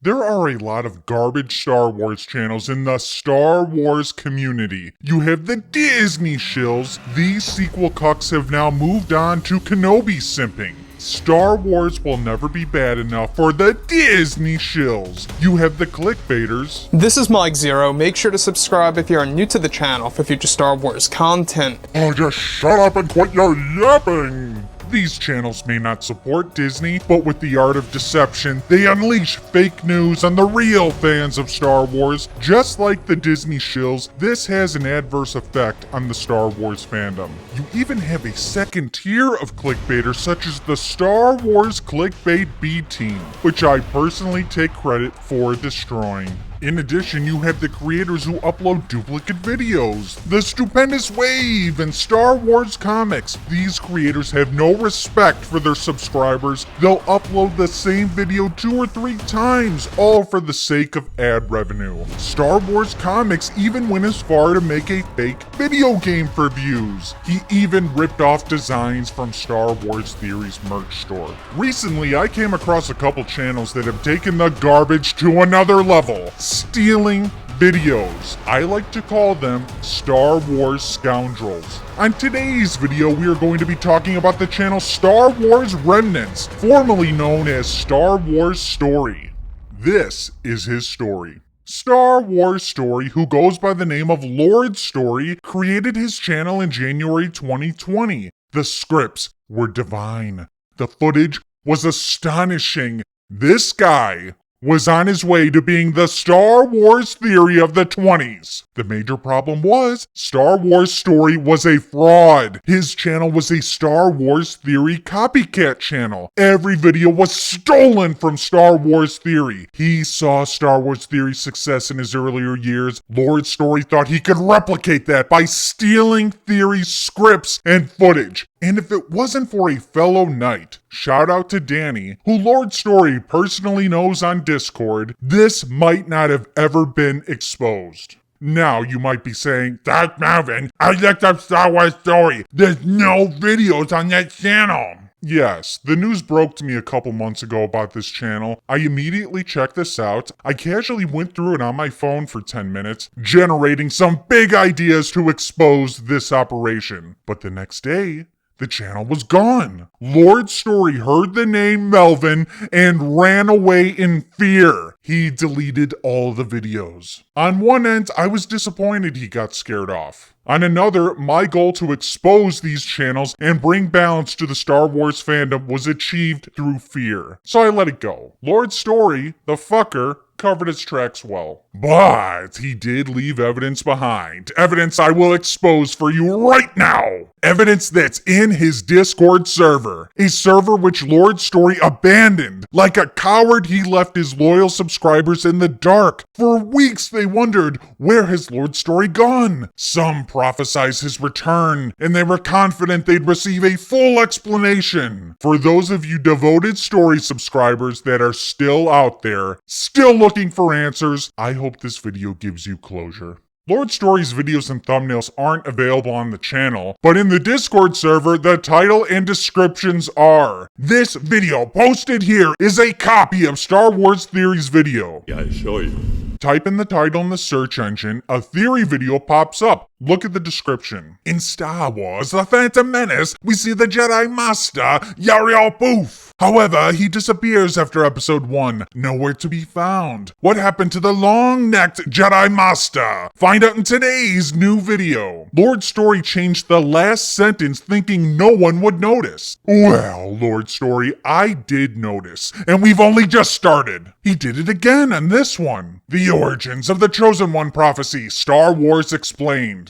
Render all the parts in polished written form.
There are a lot of garbage Star Wars channels in the Star Wars community. You have the Disney shills. These sequel cucks have now moved on to Kenobi simping. Star Wars will never be bad enough for the Disney shills. You have the clickbaiters. This is Mike Zero. Make sure to subscribe if you're new to the channel for future Star Wars content. Oh, just shut up and quit your yapping! These channels may not support Disney, but with the art of deception, they unleash fake news on the real fans of Star Wars. Just like the Disney shills, this has an adverse effect on the Star Wars fandom. You even have a second tier of clickbaiters such as the Star Wars Clickbait B Team, which I personally take credit for destroying. In addition, you have the creators who upload duplicate videos, the Stupendous Wave, and Star Wars comics. These creators have no respect for their subscribers. They'll upload the same video 2 or 3 times, all for the sake of ad revenue. Star Wars comics even went as far to make a fake video game for views. He even ripped off designs from Star Wars Theory's merch store. Recently, I came across a couple channels that have taken the garbage to another level. Stealing videos. I like to call them Star Wars Scoundrels. On today's video, we are going to be talking about the channel Star Wars Remnants, formerly known as Star Wars Story. This is his story. Star Wars Story, who goes by the name of Lord Story, created his channel in January 2020. The scripts were divine. The footage was astonishing. This guy was on his way to being the Star Wars Theory of the 20s. The major problem was, Star Wars Story was a fraud. His channel was a Star Wars Theory copycat channel. Every video was stolen from Star Wars Theory. He saw Star Wars Theory's success in his earlier years. Lord Story thought he could replicate that by stealing Theory's scripts and footage. And if it wasn't for a fellow knight, shout out to Danny, who Lord Story personally knows on Discord, this might not have ever been exposed. Now you might be saying, "That's Melvin, I looked up Star Wars Story. There's no videos on that channel." Yes, the news broke to me a couple months ago about this channel. I immediately checked this out. I casually went through it on my phone for 10 minutes, generating some big ideas to expose this operation. But the next day, the channel was gone. Lord Story heard the name Melvin and ran away in fear. He deleted all the videos. On one end, I was disappointed he got scared off. On another, my goal to expose these channels and bring balance to the Star Wars fandom was achieved through fear. So I let it go. Lord Story, the fucker, covered his tracks well. But he did leave evidence behind. Evidence I will expose for you right now. Evidence that's in his Discord server. A server which Lord Story abandoned. Like a coward, he left his loyal subscribers in the dark. For weeks they wondered, where has Lord Story gone? Some prophesized his return, and they were confident they'd receive a full explanation. For those of you devoted Story subscribers that are still out there, still looking for answers, I hope this video gives you closure. Lord Story's videos and thumbnails aren't available on the channel, but in the Discord server, the title and descriptions are. This video posted here is a copy of Star Wars Theory's video. Yeah, I'll show you. Type in the title in the search engine, a Theory video pops up. Look at the description. In Star Wars The Phantom Menace, we see the Jedi Master, Yariel Booth. However, he disappears after episode 1, nowhere to be found. What happened to the long-necked Jedi Master? Find out in today's new video. Lord Story changed the last sentence thinking no one would notice. Well, Lord Story, I did notice, and we've only just started. He did it again on this one. The origins of the Chosen One prophecy, Star Wars Explained.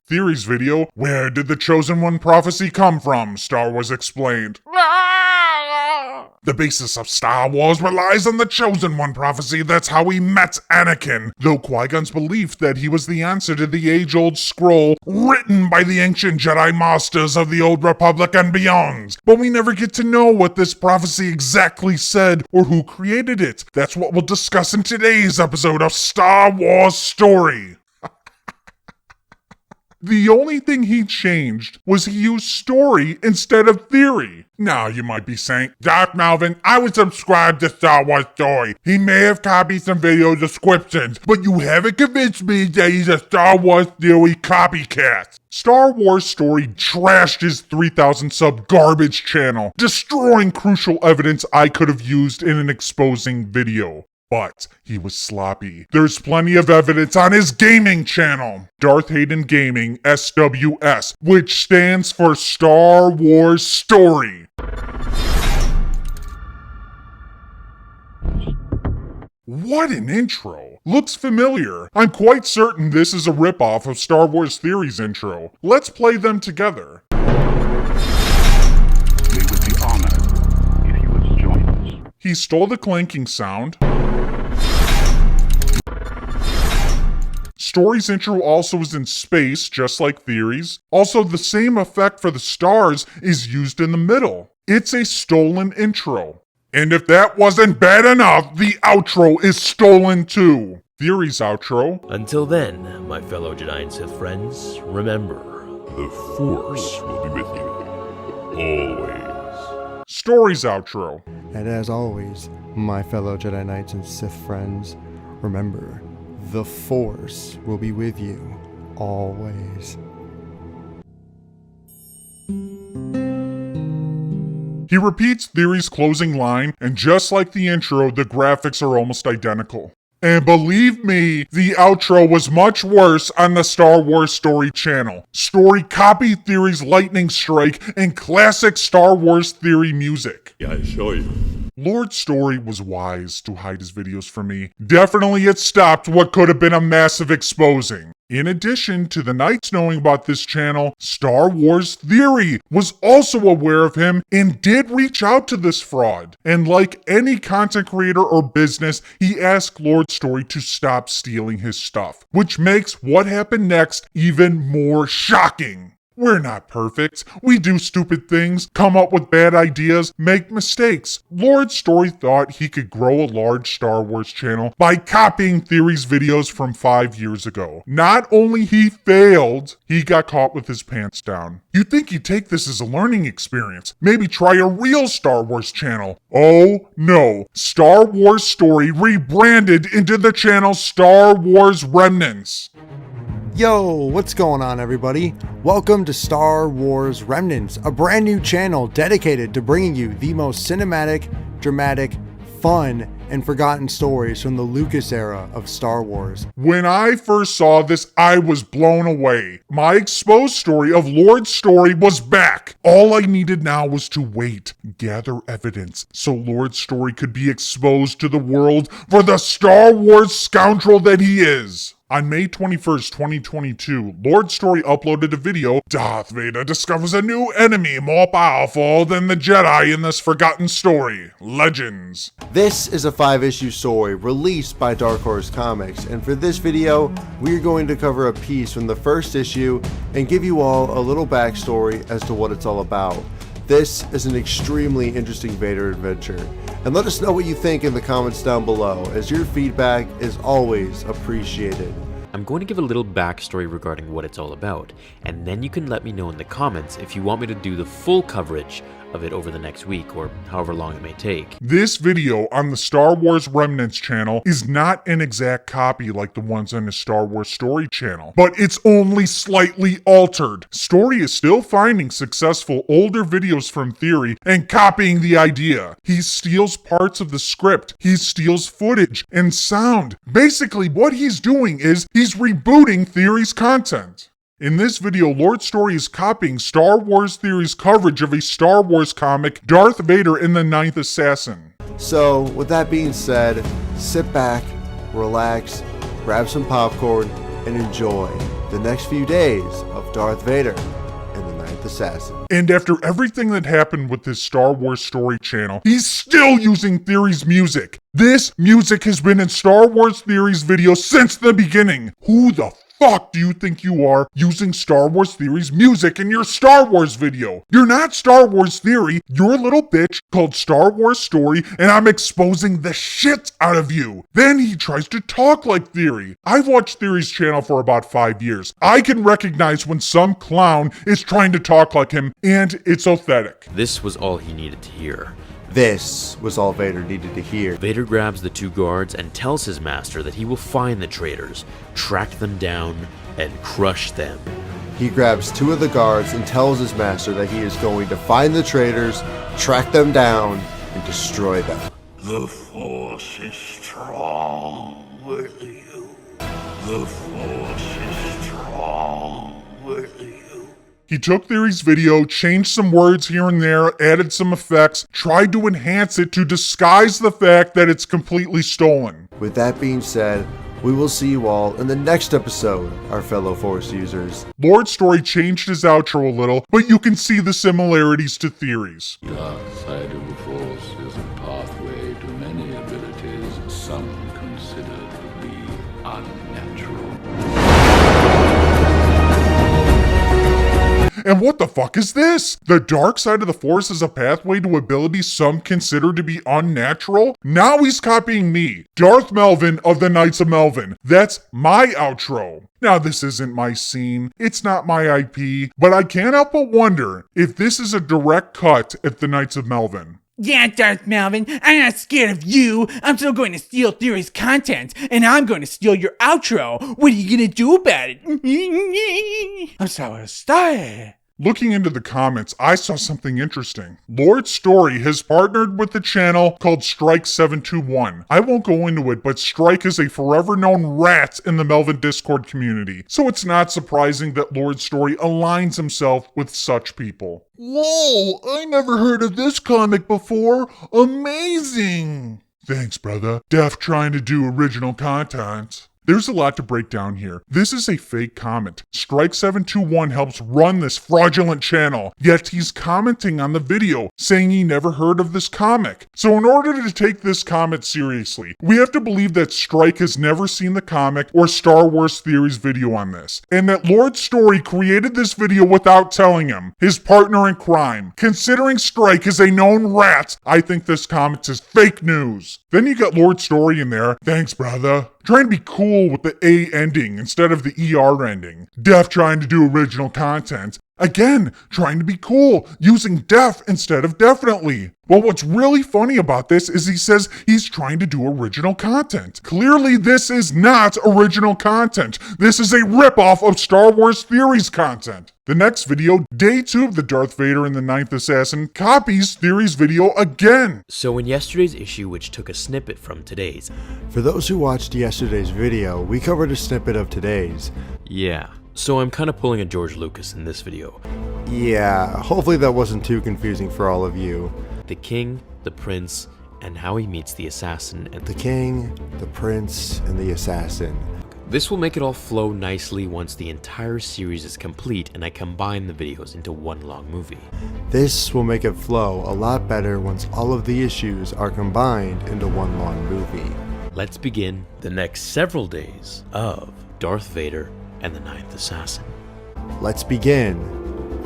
Theory's video, Where Did the Chosen One prophecy come from? Star Wars Explained. The basis of Star Wars relies on the Chosen One prophecy. That's how he met Anakin, though Qui-Gon's belief that he was the answer to the age-old scroll written by the ancient Jedi Masters of the Old Republic and beyond. But we never get to know what this prophecy exactly said or who created it. That's what we'll discuss in today's episode of Star Wars Story. The only thing he changed was he used story instead of theory. Now you might be saying, Doc Melvin, I would subscribe to Star Wars Story. He may have copied some video descriptions, but you haven't convinced me that he's a Star Wars Theory copycat. Star Wars Story trashed his 3,000 sub garbage channel, destroying crucial evidence I could have used in an exposing video. But he was sloppy. There's plenty of evidence on his gaming channel, Darth Hayden Gaming SWS, which stands for Star Wars Story. What an intro! Looks familiar. I'm quite certain this is a ripoff of Star Wars Theory's intro. Let's play them together. We would be honored if you would join us. He stole the clanking sound. Story's intro also is in space, just like Theory's. Also, the same effect for the stars is used in the middle. It's a stolen intro. And if that wasn't bad enough, the outro is stolen too. Theory's outro. Until then, my fellow Jedi and Sith friends, remember, The Force will be with you. Always. Story's outro. And as always, my fellow Jedi Knights and Sith friends, remember, the Force will be with you always. He repeats Theory's closing line, and just like the intro, the graphics are almost identical. And believe me, the outro was much worse on the Star Wars Story channel. Story copied Theory's lightning strike and classic Star Wars Theory music. I show you. Lord Story was wise to hide his videos from me. Definitely it stopped what could have been a massive exposing. In addition to the Knights knowing about this channel, Star Wars Theory was also aware of him and did reach out to this fraud. And like any content creator or business, he asked Lord Story to stop stealing his stuff, which makes what happened next even more shocking. We're not perfect. We do stupid things, come up with bad ideas, make mistakes. Lord Story thought he could grow a large Star Wars channel by copying Theory's videos from 5 years ago. Not only he failed, he got caught with his pants down. You'd think he'd take this as a learning experience. Maybe try a real Star Wars channel. Oh no. Star Wars Story rebranded into the channel Star Wars Remnants. Yo, what's going on, everybody? Welcome to Star Wars Remnants, a brand new channel dedicated to bringing you the most cinematic, dramatic, fun, and forgotten stories from the Lucas era of Star Wars. When I first saw this, I was blown away. My exposed story of Lord Story was back. All I needed now was to wait, gather evidence, so Lord Story could be exposed to the world for the Star Wars scoundrel that he is. On May 21st, 2022, Lord Story uploaded a video. Darth Vader discovers a new enemy more powerful than the Jedi in this forgotten story. Legends. This is a 5-issue story released by Dark Horse Comics, and for this video, we're going to cover a piece from the first issue and give you all a little backstory as to what it's all about. This is an extremely interesting Vader adventure, and let us know what you think in the comments down below, as your feedback is always appreciated. I'm going to give a little backstory regarding what it's all about, and then you can let me know in the comments if you want me to do the full coverage of it over the next week, or however long it may take. This video on the Star Wars Remnants channel is not an exact copy like the ones on the Star Wars Story channel, but it's only slightly altered. Story is still finding successful older videos from Theory and copying the idea. He steals parts of the script, he steals footage and sound. Basically, what he's doing is he's rebooting Theory's content. In this video, Lord Story is copying Star Wars Theory's coverage of a Star Wars comic, Darth Vader and the Ninth Assassin. So, with that being said, sit back, relax, grab some popcorn, and enjoy the next few days of Darth Vader and the Ninth Assassin. And after everything that happened with this Star Wars Story channel, he's still using Theory's music. This music has been in Star Wars Theory's videos since the beginning. Who the fuck do you think you are using Star Wars Theory's music in your Star Wars video? You're not Star Wars Theory, you're a little bitch called Star Wars Story, and I'm exposing the shit out of you. Then he tries to talk like Theory. I've watched Theory's channel for about 5 years. I can recognize when some clown is trying to talk like him, and it's authentic. This was all he needed to hear. This was all Vader needed to hear. Vader grabs the 2 guards and tells his master that he will find the traitors, track them down, and crush them. He grabs 2 of the guards and tells his master that he is going to find the traitors, track them down, and destroy them. The Force is strong with you. The Force is strong with you. He took Theory's video, changed some words here and there, added some effects, tried to enhance it to disguise the fact that it's completely stolen. With that being said, we will see you all in the next episode, our fellow Force users. Lord Story changed his outro a little, but you can see the similarities to Theory's. Dark side of the Force is a pathway to many abilities some consider to be unnatural. And what the fuck is this? The dark side of the Force is a pathway to abilities some consider to be unnatural? Now he's copying me, Darth Melvin of the Knights of Melvin. That's my outro. Now this isn't my scene, it's not my IP, but I can't help but wonder if this is a direct cut at the Knights of Melvin. Yeah, Darth Melvin, I'm not scared of you. I'm still going to steal Theory's content, and I'm going to steal your outro. What are you going to do about it? I'm sorry. Looking into the comments, I saw something interesting. Lord Story has partnered with the channel called Strike721. I won't go into it, but Strike is a forever known rat in the Melvin Discord community, so it's not surprising that Lord Story aligns himself with such people. Whoa, I never heard of this comic before. Amazing! Thanks, brother. Def trying to do original content. There's a lot to break down here. This is a fake comment. Strike721 helps run this fraudulent channel, yet he's commenting on the video, saying he never heard of this comic. So in order to take this comment seriously, we have to believe that Strike has never seen the comic or Star Wars Theory's video on this, and that Lord Story created this video without telling him, his partner in crime. Considering Strike is a known rat, I think this comment is fake news. Then you got Lord Story in there. Thanks, brother. Trying to be cool with the A ending instead of the ER ending. Def trying to do original content. Again, trying to be cool, using def instead of definitely. Well, what's really funny about this is he says he's trying to do original content. Clearly, this is not original content. This is a ripoff of Star Wars Theory's content. The next video, Day 2 of the Darth Vader and the Ninth Assassin, copies Theory's video again. So in yesterday's issue, which took a snippet from today's. For those who watched yesterday's video, we covered a snippet of today's. Yeah. So I'm kind of pulling a George Lucas in this video. Yeah, hopefully that wasn't too confusing for all of you. The king, the prince, and how he meets the assassin and The king, the prince, and the assassin. This will make it all flow nicely once the entire series is complete and I combine the videos into one long movie. This will make it flow a lot better once all of the issues are combined into one long movie. Let's begin the next several days of Darth Vader and the Ninth Assassin. Let's begin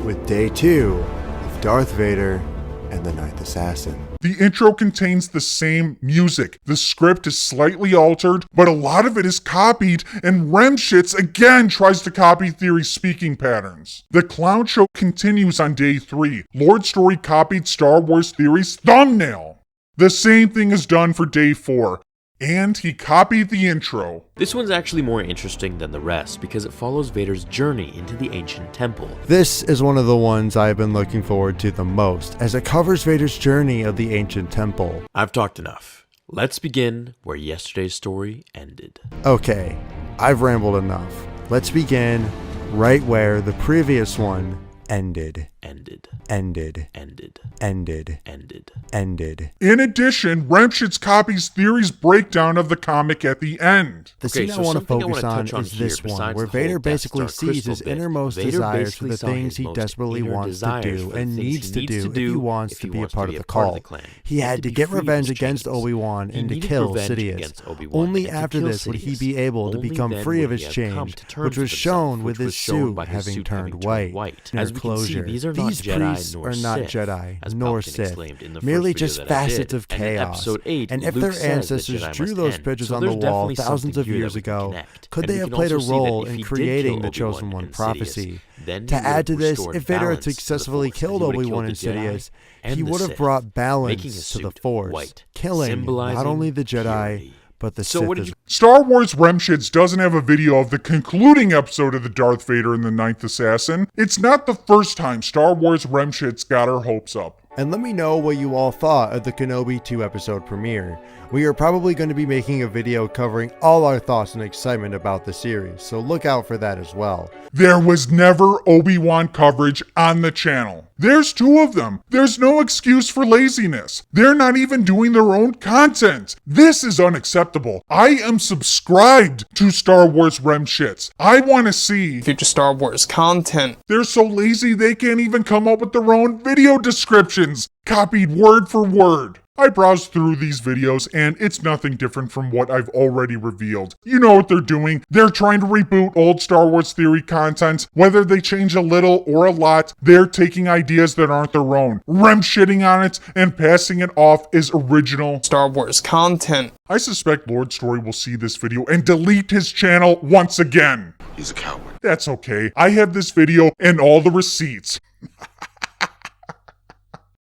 with Day 2 of Darth Vader and the Ninth Assassin. The intro contains the same music. The script is slightly altered, but a lot of it is copied, and Remshits again tries to copy Theory's speaking patterns. The clown show continues on Day 3. Lord Story copied Star Wars Theory's thumbnail. The same thing is done for Day 4. And he copied the intro. This one's actually more interesting than the rest because it follows Vader's journey into the ancient temple. This is one of the ones I've been looking forward to the most, as it covers Vader's journey of the ancient temple. I've talked enough. Let's begin where yesterday's story ended. Okay, I've rambled enough. Let's begin right where the previous one ended. Ended. Ended. Ended. Ended. Ended. Ended. In addition, Remshitz copies Theory's breakdown of the comic at the end. The Okay, scene so I want to something I focus wanna on touch on is here, this one, besides where the whole Vader Death basically Star sees his crystal bit. innermost Vader desires for basically the saw things his he most desperately inner wants to desires do for the and things needs he to needs do to if he do wants if to he be a wants to part of be the a part of the cult. clan. He had to be get free of revenge his against chains. Obi-Wan He and to needed kill revenge Sidious. against Obi-Wan Only and to after kill this would he Sidious. be able to Only become then free of would his he have come chains, to terms which was with shown himself, with which his was shown by suit his having suit turned having turned white. As In we can see, closure, these are not these Jedi priests nor are not Sith, Jedi as nor Palpatine Sith, exclaimed in the merely first video just that I facets did. of And in chaos. episode 8, And if Luke their says that ancestors Jedi drew must those end. pictures So on the there's wall definitely thousands something of here years that we can ago, connect. could And they we have can played a also see that role if in he did creating kill the Obi-Wan Chosen One and Sidious, prophecy? then To he would add have to this, restored if Vader had balance to the successfully Force, and killed he would have Obi-Wan killed and the Jedi Sidious, and he the would have Sith, brought making balance his to the suit Force, white, killing not symbolizing only the Jedi, purity. but the So Sith what did as you Star Wars Remshitz doesn't have a video of the concluding episode of the Darth Vader and the Ninth Assassin. It's not the first time Star Wars Remshitz got our hopes up. And let me know what you all thought of the Kenobi 2 episode premiere. We are probably going to be making a video covering all our thoughts and excitement about the series, so look out for that as well. There was never Obi-Wan coverage on the channel. There's 2 of them. There's no excuse for laziness. They're not even doing their own content. This is unacceptable. I am subscribed to Star Wars Remshitz. I want to see Future Star Wars content. They're so lazy they can't even come up with their own video descriptions, copied word for word. I browsed through these videos and it's nothing different from what I've already revealed. You know what they're doing. They're trying to reboot old Star Wars theory content. Whether they change a little or a lot, they're taking ideas that aren't their own, rem-shitting on it, and passing it off as original Star Wars content. I suspect Lord Story will see this video and delete his channel once again. He's a coward. That's okay. I have this video and all the receipts.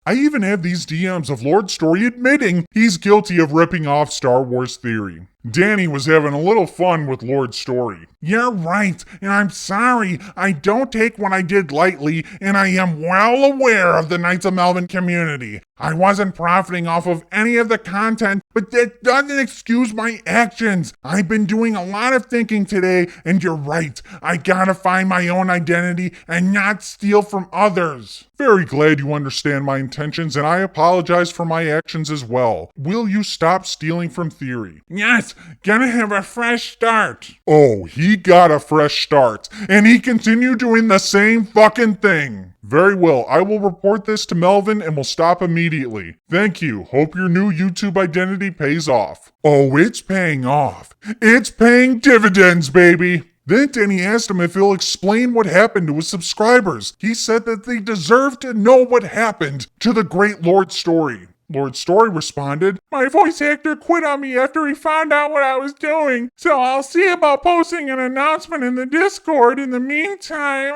I even have these DMs of Lord Story admitting he's guilty of ripping off Star Wars theory. Danny was having a little fun with Lord Story. You're right, and I'm sorry. I don't take what I did lightly, and I am well aware of the Knights of Melvin community. I wasn't profiting off of any of the content, but that doesn't excuse my actions. I've been doing a lot of thinking today, and you're right. I gotta find my own identity and not steal from others. Very glad you understand my intentions, and I apologize for my actions as well. Will you stop stealing from theory? Yes, gonna have a fresh start. Oh, he got a fresh start, and he continued doing the same fucking thing. Very well, I will report this to Melvin and will stop immediately. Thank you. Hope your new YouTube identity pays off. Oh, it's paying off. It's paying dividends, baby. Then Danny asked him if he'll explain what happened to his subscribers. He said that they deserve to know what happened to the great Lord Story. Lord Story responded, "My voice actor quit on me after he found out what I was doing, so I'll see about posting an announcement in the Discord in the meantime."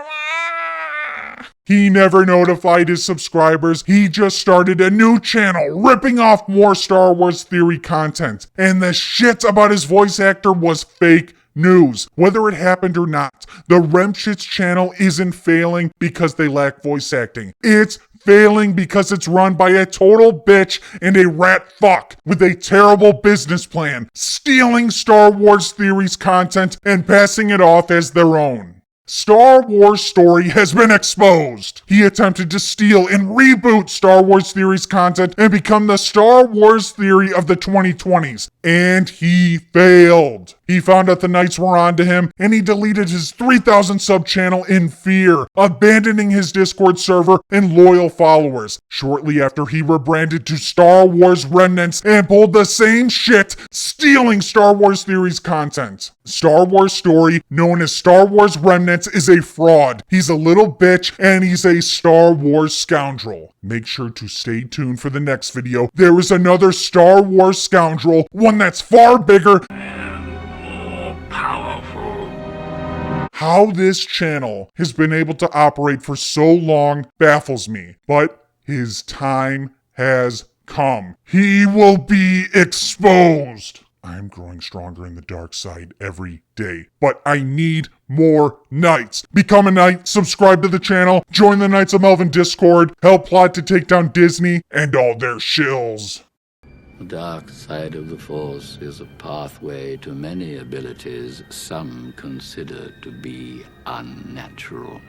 He never notified his subscribers. He just started a new channel, ripping off more Star Wars theory content. And the shit about his voice actor was fake news. Whether it happened or not, the Remshitz channel isn't failing because they lack voice acting. It's failing because it's run by a total bitch and a rat fuck with a terrible business plan, stealing Star Wars theories content and passing it off as their own. Star Wars Story has been exposed. He attempted to steal and reboot Star Wars Theory's content and become the Star Wars Theory of the 2020s. And he failed. He found out the Knights were onto him, and he deleted his 3,000 sub channel in fear, abandoning his Discord server and loyal followers. Shortly after, he rebranded to Star Wars Remnants and pulled the same shit, stealing Star Wars Theory's content. Star Wars Story, known as Star Wars Remnants, is a fraud. He's a little bitch, and he's a Star Wars scoundrel. Make sure to stay tuned for the next video. There is another Star Wars scoundrel, one that's far bigger More powerful. How this channel has been able to operate for so long baffles me, but his time has come. He will be exposed. I'm growing stronger in the dark side every day, but I need more knights. Become a knight, subscribe to the channel, join the Knights of Melvin Discord, help plot to take down Disney and all their shills. The dark side of the Force is a pathway to many abilities some consider to be unnatural.